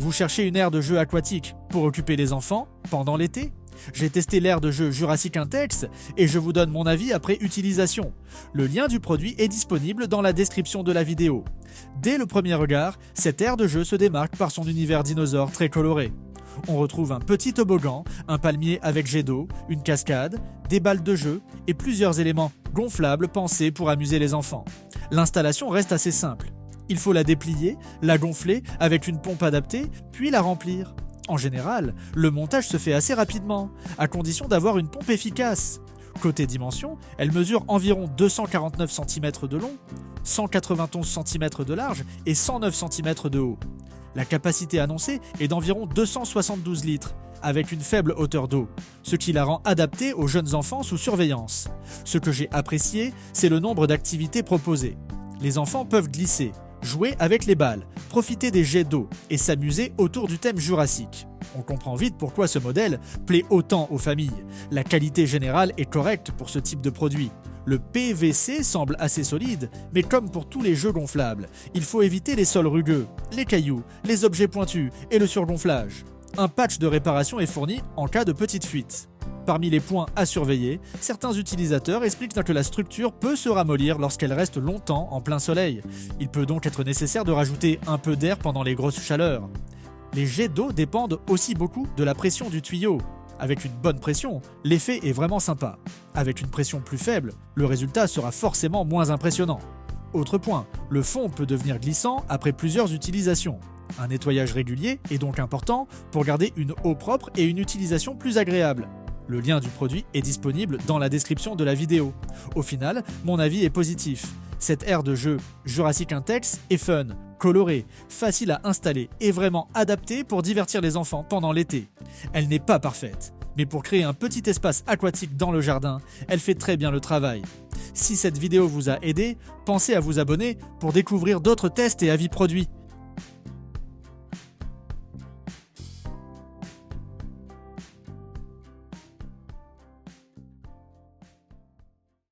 Vous cherchez une aire de jeu aquatique pour occuper les enfants pendant l'été? J'ai testé l'aire de jeu Jurassic Intex et je vous donne mon avis après utilisation. Le lien du produit est disponible dans la description de la vidéo. Dès le premier regard, cette aire de jeu se démarque par son univers dinosaure très coloré. On retrouve un petit toboggan, un palmier avec jet d'eau, une cascade, des balles de jeu et plusieurs éléments gonflables pensés pour amuser les enfants. L'installation reste assez simple. Il faut la déplier, la gonfler avec une pompe adaptée, puis la remplir. En général, le montage se fait assez rapidement, à condition d'avoir une pompe efficace. Côté dimension, elle mesure environ 249 cm de long, 191 cm de large et 109 cm de haut. La capacité annoncée est d'environ 272 litres, avec une faible hauteur d'eau, ce qui la rend adaptée aux jeunes enfants sous surveillance. Ce que j'ai apprécié, c'est le nombre d'activités proposées. Les enfants peuvent glisser, jouer avec les balles, profiter des jets d'eau et s'amuser autour du thème jurassique. On comprend vite pourquoi ce modèle plaît autant aux familles. La qualité générale est correcte pour ce type de produit. Le PVC semble assez solide, mais comme pour tous les jeux gonflables, il faut éviter les sols rugueux, les cailloux, les objets pointus et le surgonflage. Un patch de réparation est fourni en cas de petite fuite. Parmi les points à surveiller, certains utilisateurs expliquent que la structure peut se ramollir lorsqu'elle reste longtemps en plein soleil. Il peut donc être nécessaire de rajouter un peu d'air pendant les grosses chaleurs. Les jets d'eau dépendent aussi beaucoup de la pression du tuyau. Avec une bonne pression, l'effet est vraiment sympa. Avec une pression plus faible, le résultat sera forcément moins impressionnant. Autre point, le fond peut devenir glissant après plusieurs utilisations. Un nettoyage régulier est donc important pour garder une eau propre et une utilisation plus agréable. Le lien du produit est disponible dans la description de la vidéo. Au final, mon avis est positif. Cette aire de jeu Jurassic Intex est fun, colorée, facile à installer et vraiment adaptée pour divertir les enfants pendant l'été. Elle n'est pas parfaite, mais pour créer un petit espace aquatique dans le jardin, elle fait très bien le travail. Si cette vidéo vous a aidé, pensez à vous abonner pour découvrir d'autres tests et avis produits.